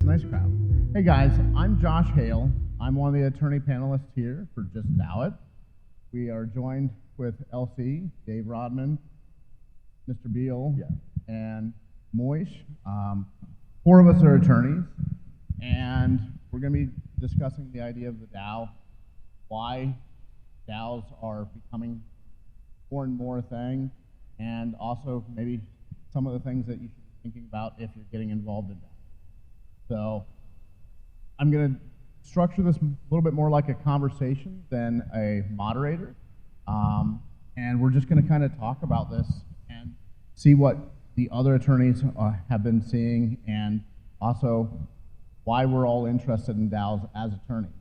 nice crowd. Hey guys, I'm Josh Hale. I'm one of the attorney panelists here for Just DAO It. We are joined with LC, Dave Rodman, Mr. Beal, and Moish. 4 of us are attorneys, and we're going to be discussing the idea of the DAO, why DAOs are becoming more and more a thing, and also maybe some of the things that you should be thinking about if you're getting involved in DAO. So I'm going to structure this a little bit more like a conversation than a moderator. And we're just going to kind of talk about this and see what the other attorneys have been seeing, and also why we're all interested in DAOs as attorneys.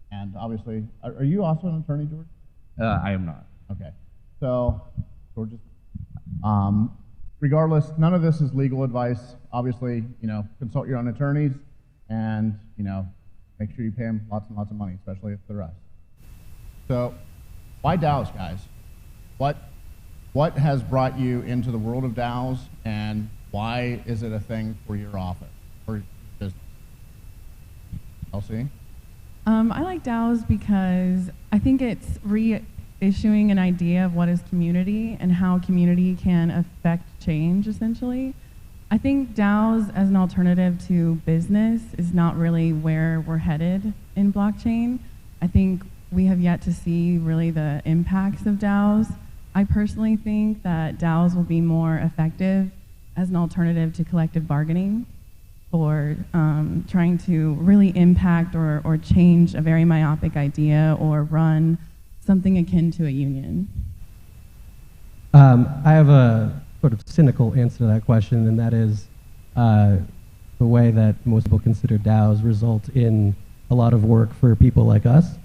And obviously, are you also an attorney, George? I am not. Okay. So, George, regardless, none of this is legal advice. Obviously, consult your own attorneys, and make sure you pay them lots and lots of money, especially if they're us. So, why DAOs, guys? What has brought you into the world of DAOs, and why is it a thing for your office or business? Elsie? I like DAOs because I think it's reissuing an idea of what is community and how community can affect change, essentially. I think DAOs as an alternative to business is not really where we're headed in blockchain. I think we have yet to see really the impacts of DAOs. I personally think that DAOs will be more effective as an alternative to collective bargaining for trying to really impact or change a very myopic idea or run something akin to a union. I have a sort of cynical answer to that question, and that is the way that most people consider DAOs result in a lot of work for people like us.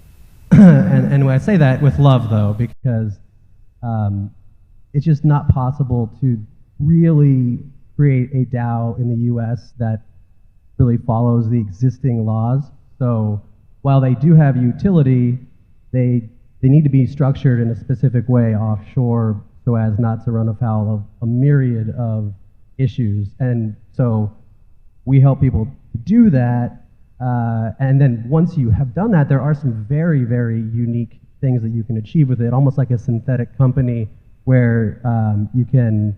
and when I say that with love, though, because it's just not possible to really create a DAO in the US that really follows the existing laws. So while they do have utility, they need to be structured in a specific way offshore so as not to run afoul of a myriad of issues. And so we help people to do that. And then once you have done that, there are some very, very unique things that you can achieve with it, almost like a synthetic company where you can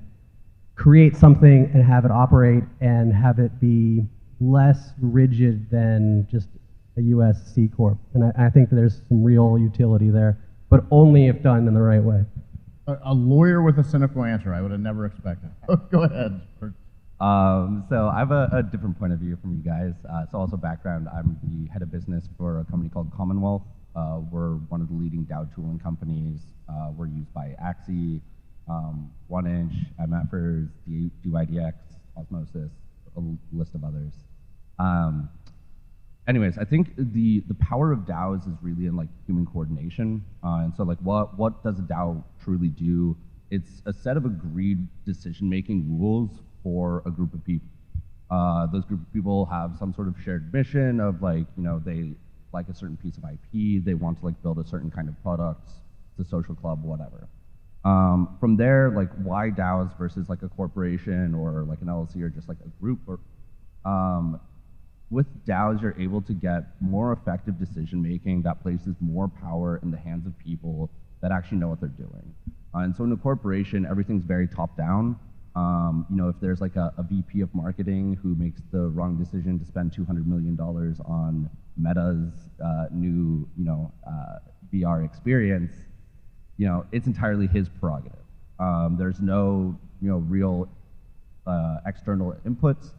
create something and have it operate and have it be less rigid than just a US C Corp. And I think that there's some real utility there, but only if done in the right way. A lawyer with a cynical answer, I would have never expected. Go ahead. So I have a different point of view from you guys. So also background, I'm the head of business for a company called Commonwealth. We're one of the leading DAO tooling companies. We're used by Axie, 1inch, MFers, DYDX, Osmosis, a list of others. Anyways, I think the power of DAOs is really in like human coordination. And so like what does a DAO truly do? It's a set of agreed decision-making rules for a group of people. Those group of people have some sort of shared mission of like, they like a certain piece of IP, they want to like build a certain kind of product, it's a social club, whatever. From there, like why DAOs versus like a corporation or like an LLC or just like a group, or with DAOs you're able to get more effective decision making that places more power in the hands of people that actually know what they're doing. And so in a corporation, everything's very top down. If there's like a VP of marketing who makes the wrong decision to spend $200 million on Meta's new, VR experience, it's entirely his prerogative. There's no, real external inputs.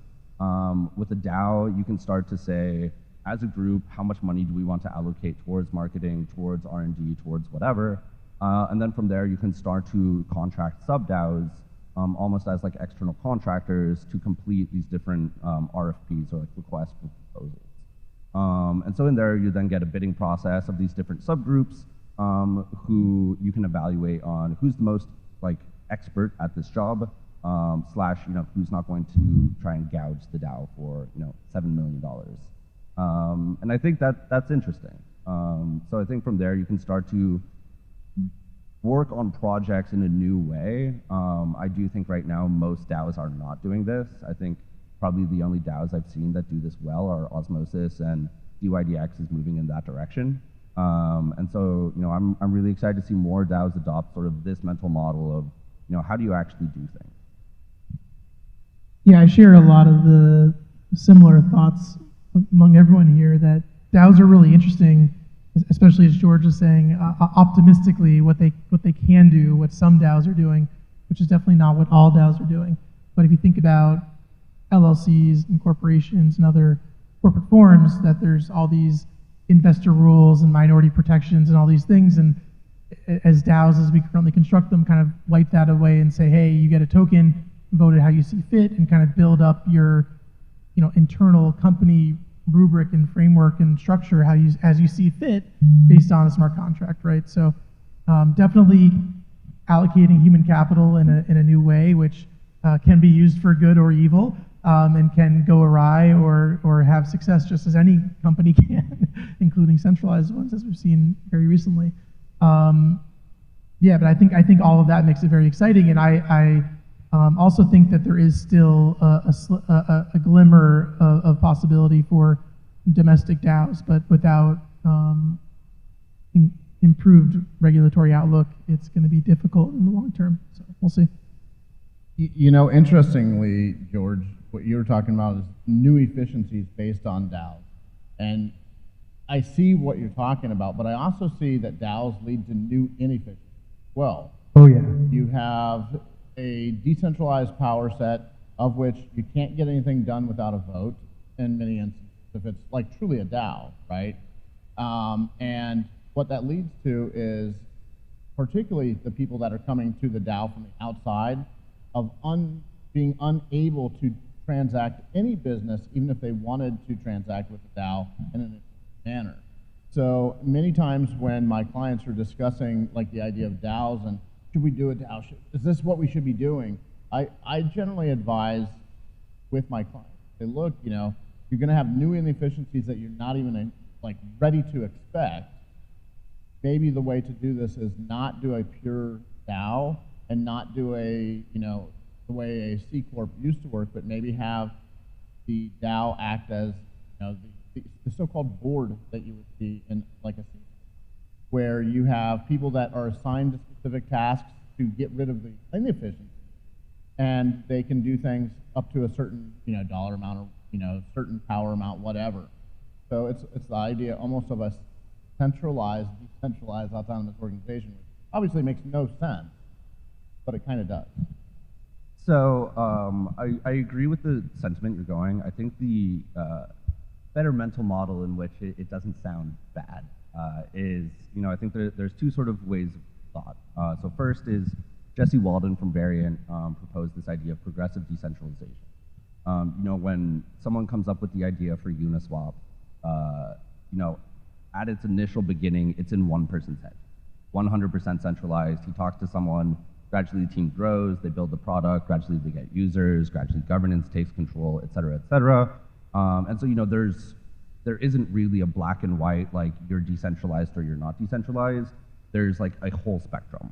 With a DAO, you can start to say, as a group, how much money do we want to allocate towards marketing, towards R&D, towards whatever, and then from there you can start to contract sub-DAOs almost as like external contractors to complete these different RFPs or like requests for proposals. And so in there you then get a bidding process of these different subgroups who you can evaluate on who's the most like expert at this job, slash who's not going to try and gouge the DAO for $7 million. And I think that's interesting. So I think from there you can start to work on projects in a new way. I do think right now most DAOs are not doing this. I think probably the only DAOs I've seen that do this well are Osmosis, and DYDX is moving in that direction. And so, I'm really excited to see more DAOs adopt sort of this mental model of, how do you actually do things? Yeah, I share a lot of the similar thoughts among everyone here that DAOs are really interesting, especially as George is saying, optimistically what they can do, what some DAOs are doing, which is definitely not what all DAOs are doing. But if you think about LLCs and corporations and other corporate forms, that there's all these investor rules and minority protections and all these things, and as DAOs, as we currently construct them, kind of wipe that away and say, hey, you get a token, vote it how you see fit, and kind of build up your internal company rubric and framework and structure as you see fit based on a smart contract, right? So definitely allocating human capital in a new way, which can be used for good or evil, and can go awry or have success just as any company can, including centralized ones, as we've seen very recently. Yeah, but I think all of that makes it very exciting, and I also think that there is still a glimmer of possibility for domestic DAOs, but without improved regulatory outlook, it's going to be difficult in the long term. So we'll see. Interestingly, George, what you were talking about is new efficiencies based on DAOs. And I see what you're talking about, but I also see that DAOs lead to new inefficiencies as well. Oh, yeah. You have a decentralized power set of which you can't get anything done without a vote in many instances, if it's like truly a DAO, right? And what that leads to is, particularly the people that are coming to the DAO from the outside, of being unable to transact any business, even if they wanted to transact with the DAO in a manner. So many times when my clients are discussing like the idea of DAOs and should we do a DAO, is this what we should be doing? I generally advise with my clients, say, look, you're going to have new inefficiencies that you're not even like ready to expect. Maybe the way to do this is not do a pure DAO and not do a, the way a C Corp used to work, but maybe have the DAO act as, the so-called board that you would see in like a C, where you have people that are assigned to specific tasks to get rid of the inefficiency, and they can do things up to a certain, dollar amount or, certain power amount, whatever. So it's the idea almost of a centralized, decentralized, autonomous organization, which obviously makes no sense, but it kind of does. So I agree with the sentiment you're going. I think the better mental model in which it doesn't sound bad is, I think there's two sort of ways of thought. So first is Jesse Walden from Variant proposed this idea of progressive decentralization. When someone comes up with the idea for Uniswap, at its initial beginning, it's in one person's head, 100% centralized. He talks to someone, gradually the team grows, they build the product, gradually they get users, gradually governance takes control, et cetera, et cetera. And so, there isn't really a black and white, like you're decentralized or you're not decentralized. There's like a whole spectrum.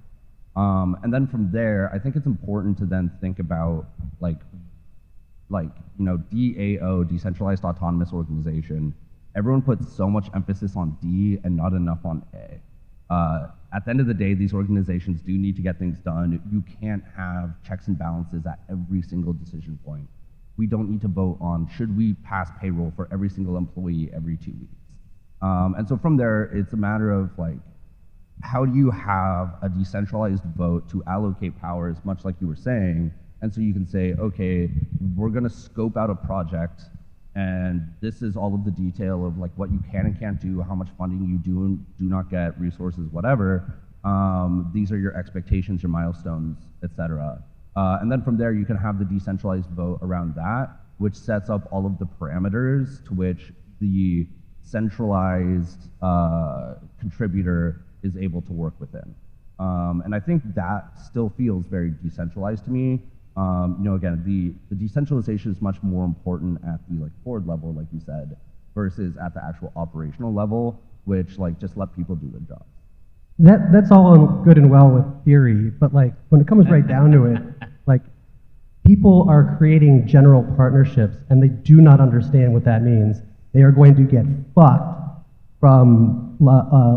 And then from there, I think it's important to then think about DAO, decentralized autonomous organization. Everyone puts so much emphasis on D and not enough on A. At the end of the day, these organizations do need to get things done. You can't have checks and balances at every single decision point. We don't need to vote on should we pass payroll for every single employee every 2 weeks. And so from there, it's a matter of how do you have a decentralized vote to allocate powers, much like you were saying, and so you can say, okay, we're going to scope out a project, and this is all of the detail of what you can and can't do, how much funding you do and do not get, resources, whatever. These are your expectations, your milestones, et cetera. And then from there, you can have the decentralized vote around that, which sets up all of the parameters to which the centralized contributor is able to work within. And I think that still feels very decentralized to me. Again, the decentralization is much more important at the board level, like you said, versus at the actual operational level, which just let people do their jobs. That's all good and well with theory, but when it comes right down to it, people are creating general partnerships and they do not understand what that means, they are going to get fucked from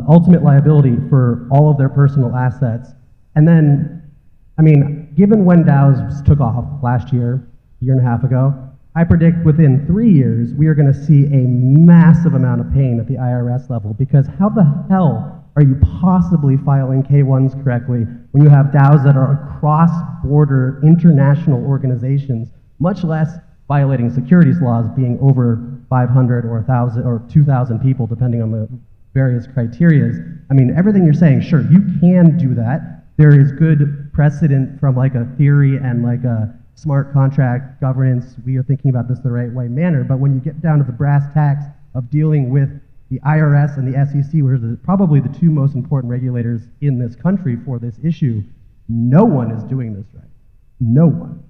ultimate liability for all of their personal assets. And then, I mean, given when DAOs took off last year, year and a half ago, I predict within 3 years, we are going to see a massive amount of pain at the IRS level, because how the hell are you possibly filing K-1s correctly when you have DAOs that are cross-border international organizations, much less violating securities laws, being over 500 or 1,000 or 2,000 people, depending on the various criterias? I mean, everything you're saying, sure, you can do that. There is good precedent from like a theory and like a smart contract governance, we are thinking about this the right way manner, but when you get down to the brass tacks of dealing with the IRS and the SEC, which are probably the two most important regulators in this country for this issue, no one is doing this right. No one.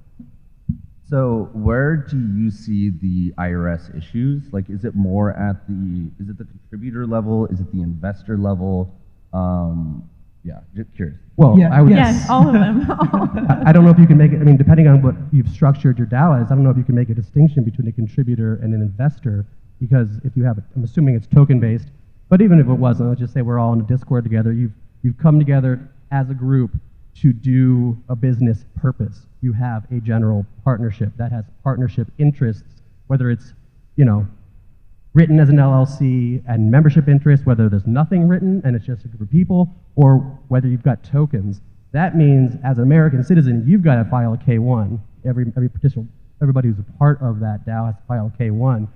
So where do you see the IRS issues? Like, is it more at is it the contributor level? Is it the investor level? Yeah, just curious. Well, Yeah, I would, Yes, all of them. I don't know if you can make it, I mean, depending on what you've structured your DAO as, I don't know if you can make a distinction between a contributor and an investor, because if you have, I'm assuming it's token-based, but even if it wasn't, let's just say we're all in a Discord together, you've come together as a group to do a business purpose. You have a general partnership that has partnership interests, whether it's, you know, written as an LLC and membership interest, whether there's nothing written and it's just a group of people, or whether you've got tokens. That means as an American citizen, you've got to file a K-1. Everybody who's a part of that DAO has to file a K-1.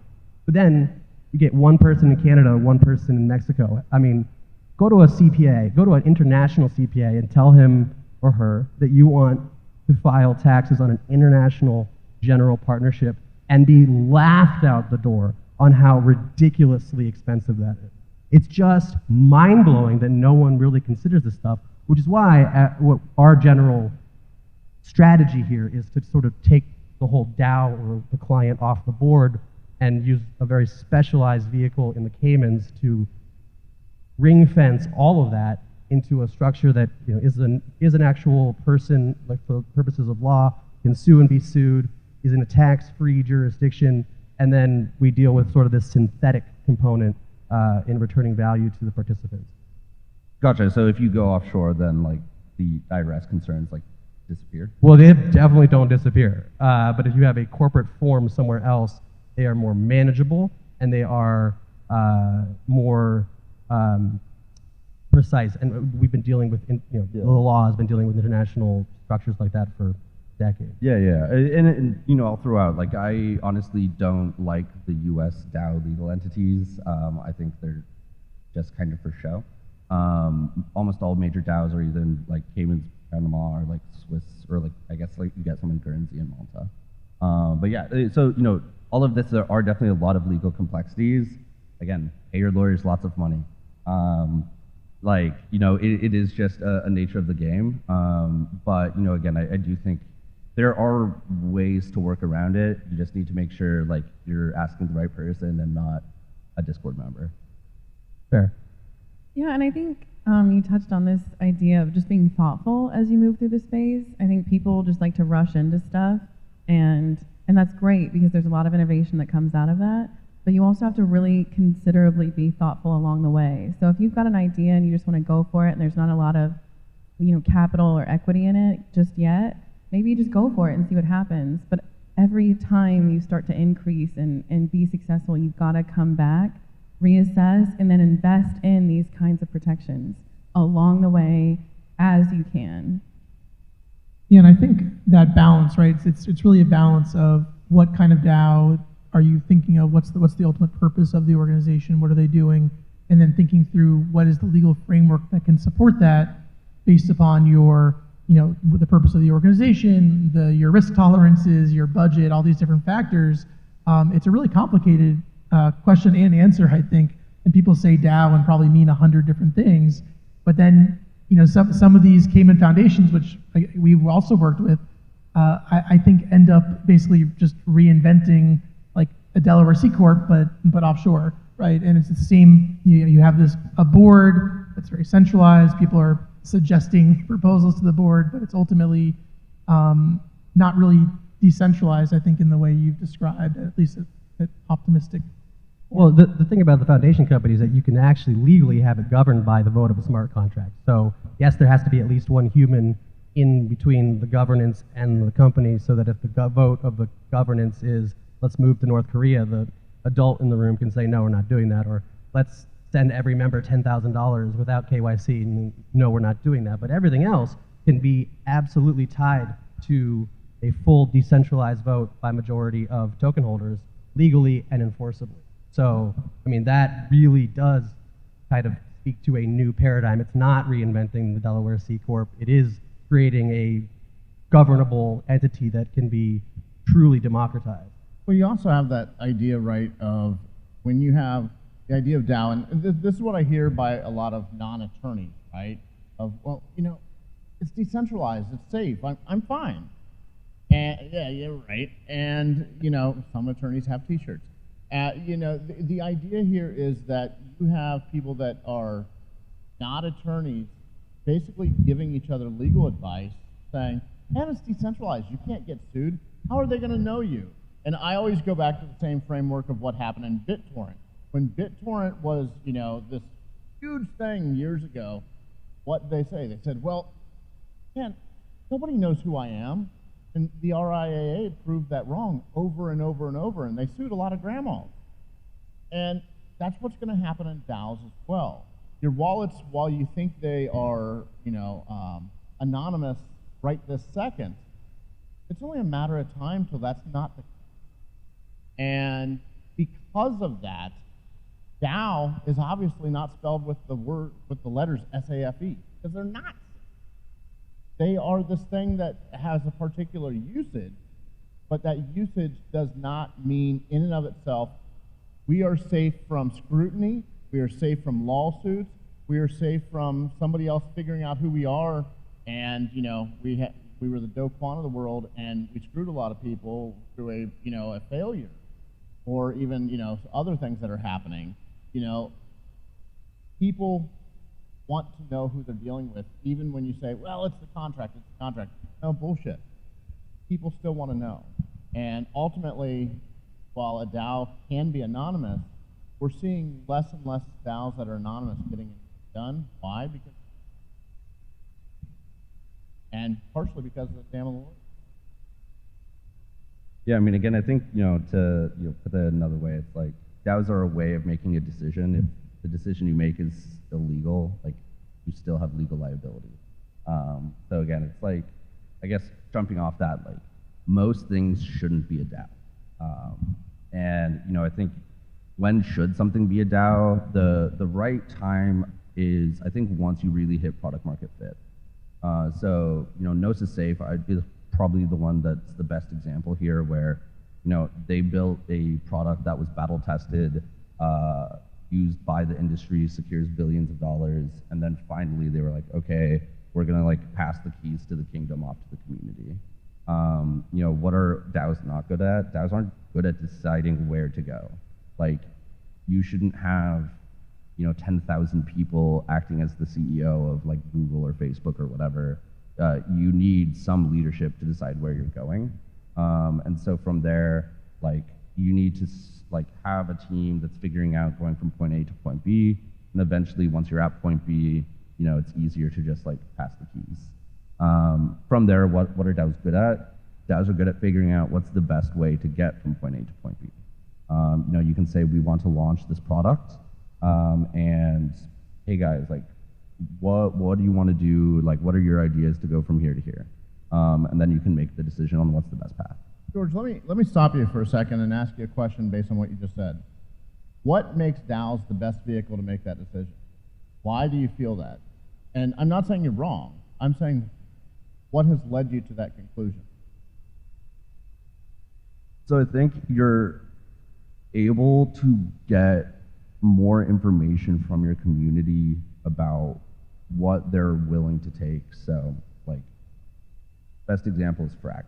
But then you get one person in Canada, one person in Mexico. I mean, go to a CPA, go to an international CPA and tell him or her that you want to file taxes on an international general partnership and be laughed out the door on how ridiculously expensive that is. It's just mind-blowing that no one really considers this stuff, which is why what our general strategy here is to sort of take the whole DAO or the client off the board and use a very specialized vehicle in the Caymans to ring fence all of that into a structure that, you know, is an actual person, like for purposes of law, can sue and be sued, is in a tax-free jurisdiction, and then we deal with sort of this synthetic component in returning value to the participants. Gotcha. So if you go offshore, then like the IRS concerns like disappear? Well, they definitely don't disappear. But if you have a corporate form somewhere else, they are more manageable and they are more precise. And we've been dealing with, the law has been dealing with international structures like that for decades. Yeah, yeah. And you know, I'll throw out, like, I honestly don't like the U.S. DAO legal entities. I think they're just kind of for show. Almost all major DAOs are either in like Caymans, Panama, or like Swiss, or like, I guess like you get some in Guernsey and Malta. But yeah, so, you know, all of this, there are definitely a lot of legal complexities. Again, pay your lawyers lots of money. Like, you know, it is just a nature of the game. But, you know, again, I do think there are ways to work around it. You just need to make sure, like, you're asking the right person and not a Discord member. Fair. Yeah, and I think you touched on this idea of just being thoughtful as you move through this phase. I think people just like to rush into stuff, and that's great because there's a lot of innovation that comes out of that. But you also have to really considerably be thoughtful along the way. So if you've got an idea and you just want to go for it, and there's not a lot of, you know, capital or equity in it just yet, maybe you just go for it and see what happens. But every time you start to increase and be successful, you've got to come back, reassess, and then invest in these kinds of protections along the way as you can. Yeah, and I think that balance, right? It's really a balance of what kind of DAO are you thinking of? What's the ultimate purpose of the organization? What are they doing? And then thinking through what is the legal framework that can support that based upon your, you know, the purpose of the organization, your risk tolerances, your budget, all these different factors. It's a really complicated question and answer, I think. And people say DAO and probably mean 100 different things. But then, you know, some of these Cayman foundations, which we've also worked with, I think end up basically just reinventing like a Delaware C Corp, but offshore, right? And it's the same. You have a board that's very centralized. People are suggesting proposals to the board, but it's ultimately not really decentralized, I think, in the way you've described, at least at optimistic. Well, the thing about the foundation company is that you can actually legally have it governed by the vote of a smart contract. So yes, there has to be at least one human in between the governance and the company, so that if the vote of the governance is, let's move to North Korea, the adult in the room can say, no, we're not doing that, or let's send every member $10,000 without KYC, and no, we're not doing that. But everything else can be absolutely tied to a full decentralized vote by majority of token holders, legally and enforceably. So, I mean, that really does kind of speak to a new paradigm. It's not reinventing the Delaware C Corp. It is creating a governable entity that can be truly democratized. Well, you also have that idea, right, of when you have the idea of DAO, and this is what I hear by a lot of non-attorneys, right, of, well, you know, it's decentralized, it's safe, I'm fine. And yeah, right. And, you know, some attorneys have t-shirts. You know, the idea here is that you have people that are not attorneys basically giving each other legal advice, saying, man, it's decentralized, you can't get sued. How are they going to know you? And I always go back to the same framework of what happened in BitTorrent. When BitTorrent was, you know, this huge thing years ago, what did they say? They said, well, man, nobody knows who I am. And the RIAA proved that wrong over and over and over, and they sued a lot of grandmas. And that's what's going to happen in DAOs as well. Your wallets, while you think they are, you know, anonymous right this second, it's only a matter of time till that's not the case. And because of that, DAO is obviously not spelled with the letters SAFE, because they're not. They are this thing that has a particular usage, but that usage does not mean in and of itself, we are safe from scrutiny, we are safe from lawsuits, we are safe from somebody else figuring out who we are, and, you know, we were the Do Kwon of the world, and we screwed a lot of people through a, you know, a failure, or even, you know, other things that are happening. You know, people want to know who they're dealing with, even when you say, well, it's the contract, it's the contract. No, bullshit. People still want to know. And ultimately, while a DAO can be anonymous, we're seeing less and less DAOs that are anonymous getting it done. Why? Because, and partially because of the damn law. Yeah, I mean, again, I think, you know, to put that another way, it's like DAOs are a way of making a decision. If the decision you make is illegal, like, you still have legal liability. So again, it's like, I guess jumping off that, like, most things shouldn't be a DAO. And, you know, I think when should something be a DAO? The right time is, I think, once you really hit product market fit. So, you know, Gnosis Safe is probably the one that's the best example here, where, you know, they built a product that was battle tested, used by the industry, secures billions of dollars, and then finally they were like, okay, we're gonna like pass the keys to the kingdom off to the community. You know, what are DAOs not good at? DAOs aren't good at deciding where to go. Like, you shouldn't have, you know, 10,000 people acting as the CEO of like Google or Facebook or whatever. You need some leadership to decide where you're going. And so from there, like, you need to like have a team that's figuring out going from point A to point B, and eventually once you're at point B, you know, it's easier to just like pass the keys. From there, what are DAOs good at? DAOs are good at figuring out what's the best way to get from point A to point B. You know, you can say we want to launch this product, and hey guys, like, what do you want to do? Like, what are your ideas to go from here to here? And then you can make the decision on what's the best path. George, let me stop you for a second and ask you a question based on what you just said. What makes DAOs the best vehicle to make that decision? Why do you feel that? And I'm not saying you're wrong. I'm saying what has led you to that conclusion? So I think you're able to get more information from your community about what they're willing to take. So, like, best example is FRENS,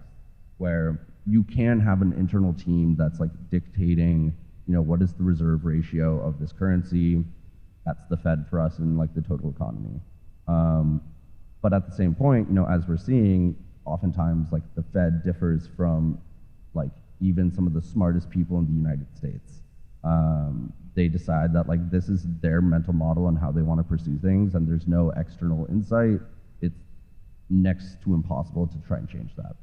where you can have an internal team that's like dictating, you know, what is the reserve ratio of this currency. That's the Fed for us in like the total economy. But at the same point, you know, as we're seeing, oftentimes like the Fed differs from like even some of the smartest people in the United States. They decide that like this is their mental model and how they want to pursue things, and there's no external insight. It's next to impossible to try and change that.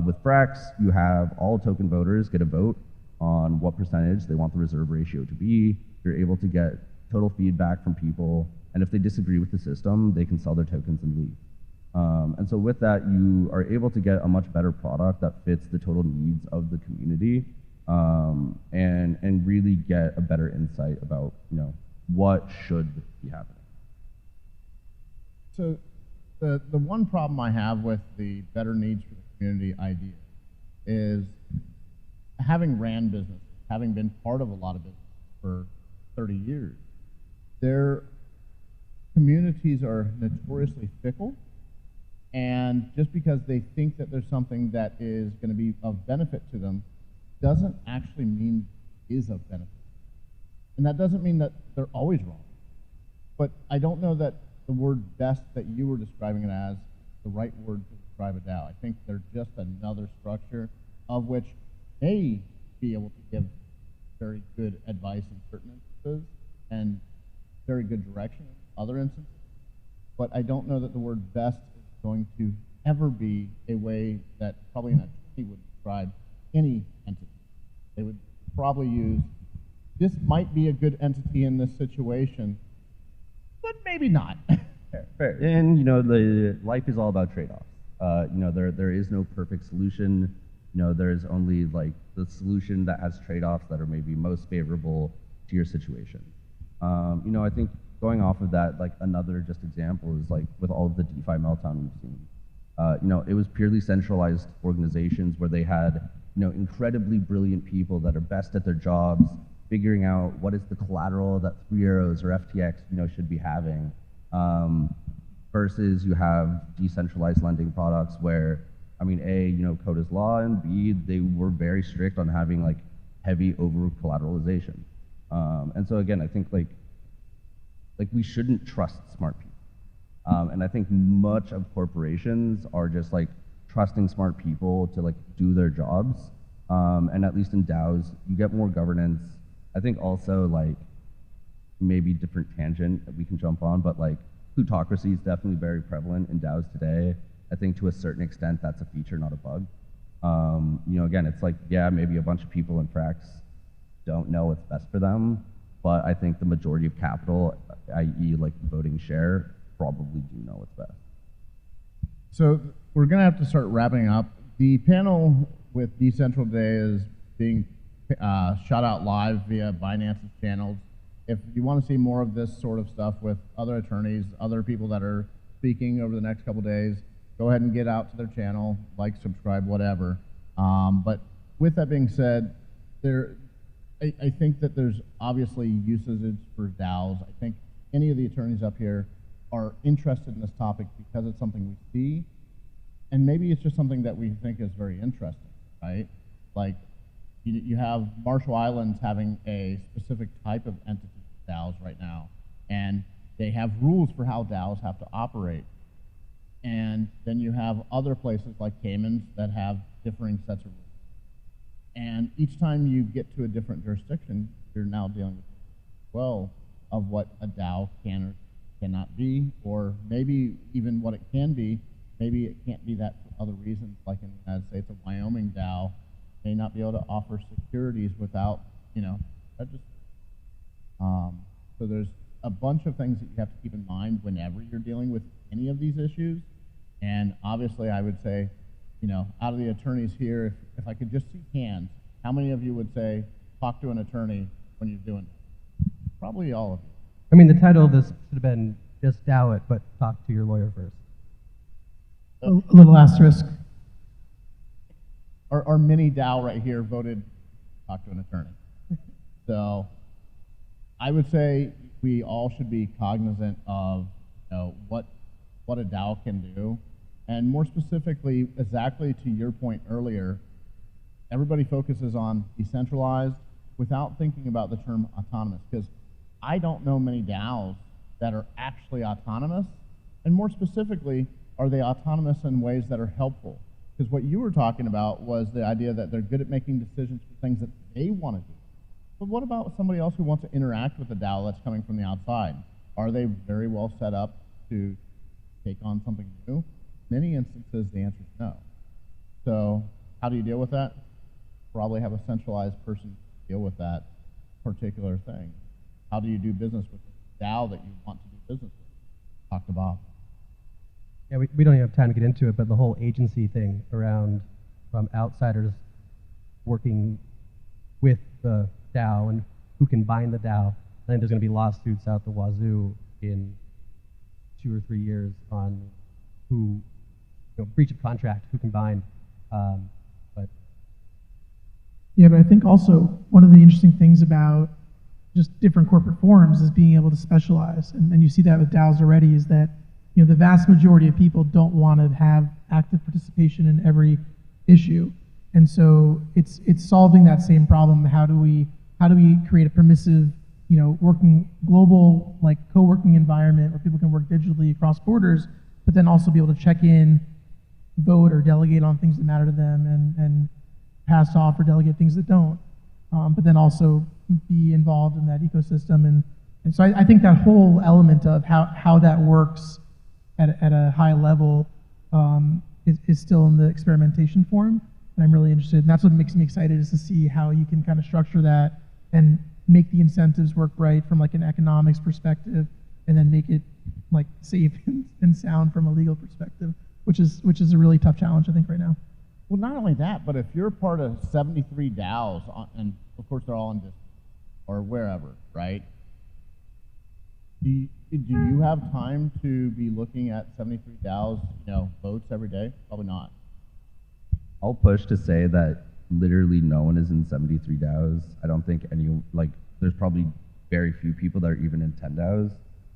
With Frax, you have all token voters get a vote on what percentage they want the reserve ratio to be. You're able to get total feedback from people, and if they disagree with the system, they can sell their tokens and leave. And so with that, you are able to get a much better product that fits the total needs of the community, and really get a better insight about what should be happening. So the one problem I have with the better needs for the community idea is, having ran business, having been part of a lot of business for 30 years, their communities are notoriously fickle, and just because they think that there's something that is going to be of benefit to them doesn't actually mean is of benefit. And that doesn't mean that they're always wrong. But I don't know that the word best that you were describing it as the right word to describe a DAO. I think they're just another structure of which may be able to give very good advice in certain instances and very good direction in other instances. But I don't know that the word best is going to ever be a way that probably an attorney would describe any entity. They would probably use, this might be a good entity in this situation, but maybe not. Fair. And the life is all about trade-offs. There is no perfect solution. There's only like the solution that has trade-offs that are maybe most favorable to your situation. I think going off of that, like another just example is like with all of the DeFi meltdown we've seen. It was purely centralized organizations where they had incredibly brilliant people that are best at their jobs, figuring out what is the collateral that 3 Arrows or FTX should be having, versus you have decentralized lending products where, A, code is law, and B, they were very strict on having like heavy over collateralization. And so again, I think like we shouldn't trust smart people. And I think much of corporations are just like trusting smart people to like do their jobs. And at least in DAOs, you get more governance. I think also like maybe different tangent that we can jump on, but like plutocracy is definitely very prevalent in DAOs today. I think to a certain extent that's a feature, not a bug. Again, it's like, yeah, maybe a bunch of people in Frax don't know what's best for them, but I think the majority of capital, i.e. like voting share, probably do know what's best. So we're going to have to start wrapping up. The panel with Dcentral today is being shot out live via Binance's channels. If you want to see more of this sort of stuff with other attorneys, other people that are speaking over the next couple days, go ahead and get out to their channel, like, subscribe, whatever. But with that being said, I think that there's obviously usages for DAOs. I think any of the attorneys up here are interested in this topic because it's something we see, and maybe it's just something that we think is very interesting, right? Like, you have Marshall Islands having a specific type of entity, DAOs, right now, and they have rules for how DAOs have to operate. And then you have other places like Caymans that have differing sets of rules. And each time you get to a different jurisdiction, you're now dealing with, well, of what a DAO can or cannot be, or maybe even what it can be. Maybe it can't be that for other reasons, like in the United States, a Wyoming DAO may not be able to offer securities without, register. So there's a bunch of things that you have to keep in mind whenever you're dealing with any of these issues. And obviously, I would say, out of the attorneys here, if I could just see hands, how many of you would say, talk to an attorney when you're doing it? Probably all of you. The title of this should have been just DAO it, but talk to your lawyer first. A little asterisk. Our mini DAO right here voted talk to an attorney. So I would say we all should be cognizant of what a DAO can do. And more specifically, exactly to your point earlier, everybody focuses on decentralized without thinking about the term autonomous, because I don't know many DAOs that are actually autonomous, and more specifically, are they autonomous in ways that are helpful? Because what you were talking about was the idea that they're good at making decisions for things that they want to do. But what about somebody else who wants to interact with a DAO that's coming from the outside? Are they very well set up to take on something new? Many instances, the answer is no. So how do you deal with that? Probably have a centralized person deal with that particular thing. How do you do business with the DAO that you want to do business with? Talk to Bob. Yeah, we don't even have time to get into it, but the whole agency thing around from outsiders working with the DAO and who can bind the DAO. I think there's going to be lawsuits out the wazoo in 2 or 3 years on who, breach of contract, who can bind. But yeah, but I think also one of the interesting things about just different corporate forums is being able to specialize, and you see that with DAOs already, is that the vast majority of people don't want to have active participation in every issue, and so it's solving that same problem. How do we create a permissive, working global co-working environment where people can work digitally across borders, but then also be able to check in, vote or delegate on things that matter to them, and pass off or delegate things that don't, but then also be involved in that ecosystem. And so I think that whole element of how that works at a high level is still in the experimentation form, and I'm really interested. And that's what makes me excited, is to see how you can kind of structure that and make the incentives work right from an economics perspective, and then make it safe and sound from a legal perspective, which is a really tough challenge, I think, right now. Well, not only that, but if you're part of 73 DAOs, and of course they're all in Discord or wherever, right? Do you have time to be looking at 73 DAOs, votes every day? Probably not. I'll push to say that literally no one is in 73 DAOs. I don't think there's probably very few people that are even in 10 DAOs.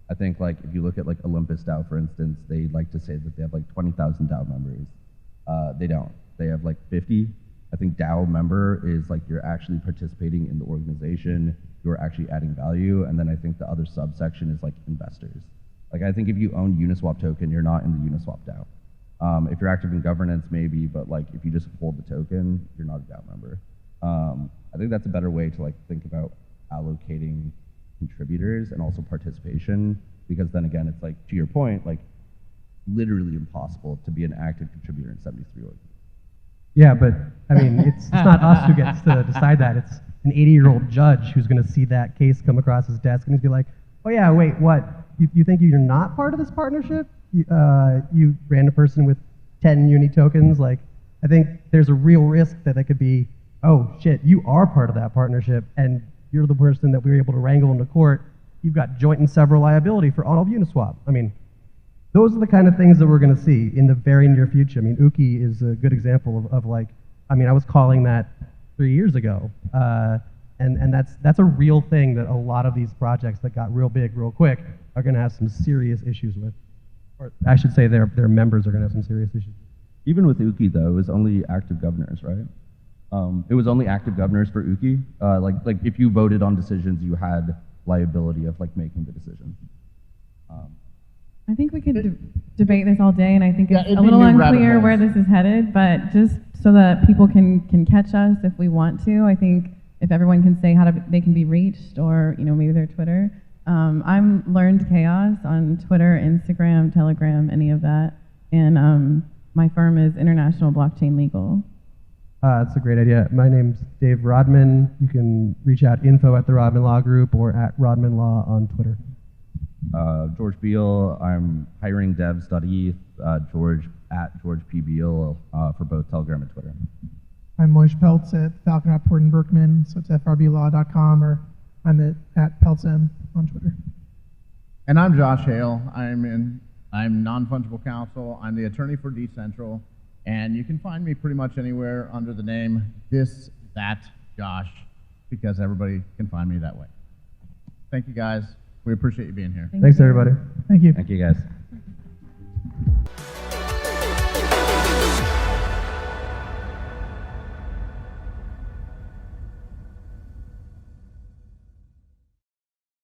I think if you look at Olympus DAO, for instance, they like to say that they have 20,000 DAO members. They don't. They have 50. I think DAO member is you're actually participating in the organization, you're actually adding value, and then I think the other subsection is investors. I think if you own Uniswap token, you're not in the Uniswap DAO. If you're active in governance, maybe, but if you just hold the token, you're not a DAO member. I think that's a better way to think about allocating contributors and also participation, because then again, it's to your point, literally impossible to be an active contributor in 73 orgs. yeah, but I mean, it's not us who gets to decide that. It's an 80-year-old judge who's going to see that case come across his desk and he's be like, oh yeah, wait, what? You think you're not part of this partnership? You random person with 10 uni tokens? I think there's a real risk that could be, oh shit, you are part of that partnership and you're the person that we were able to wrangle into court. You've got joint and several liability for all of Uniswap. I mean, those are the kind of things that we're going to see in the very near future. I mean, Uki is a good example of I was calling that 3 years ago. And that's a real thing that a lot of these projects that got real big real quick are going to have some serious issues with. Or I should say their members are going to have some serious issues. Even with Uki, though, it was only active governors, right? It was only active governors for Uki. If you voted on decisions, you had liability of making the decision. I think we could debate this all day, and I think it's it'd a be little new rabbit unclear holes. where this is headed, but just so that people can catch us if we want to, I think if everyone can say they can be reached, or maybe their Twitter. I'm Learned Chaos on Twitter, Instagram, Telegram, any of that, and my firm is International Blockchain Legal. That's a great idea. My name's Dave Rodman. You can reach out info@the Rodman Law Group or @Rodman Law on Twitter. George Beal, I'm hiring devs.eth, George P. Beal for both Telegram and Twitter. I'm Moish Peltz at Falcon Rapport and Berkman, so it's frblaw.com, or I'm at PeltzM on Twitter. And I'm Josh Hale. I'm non-fungible counsel. I'm the attorney for Dcentral, and you can find me pretty much anywhere under the name Josh, because everybody can find me that way. Thank you, guys. We appreciate you being here. Thanks, everybody. Thank you. Thank you, guys.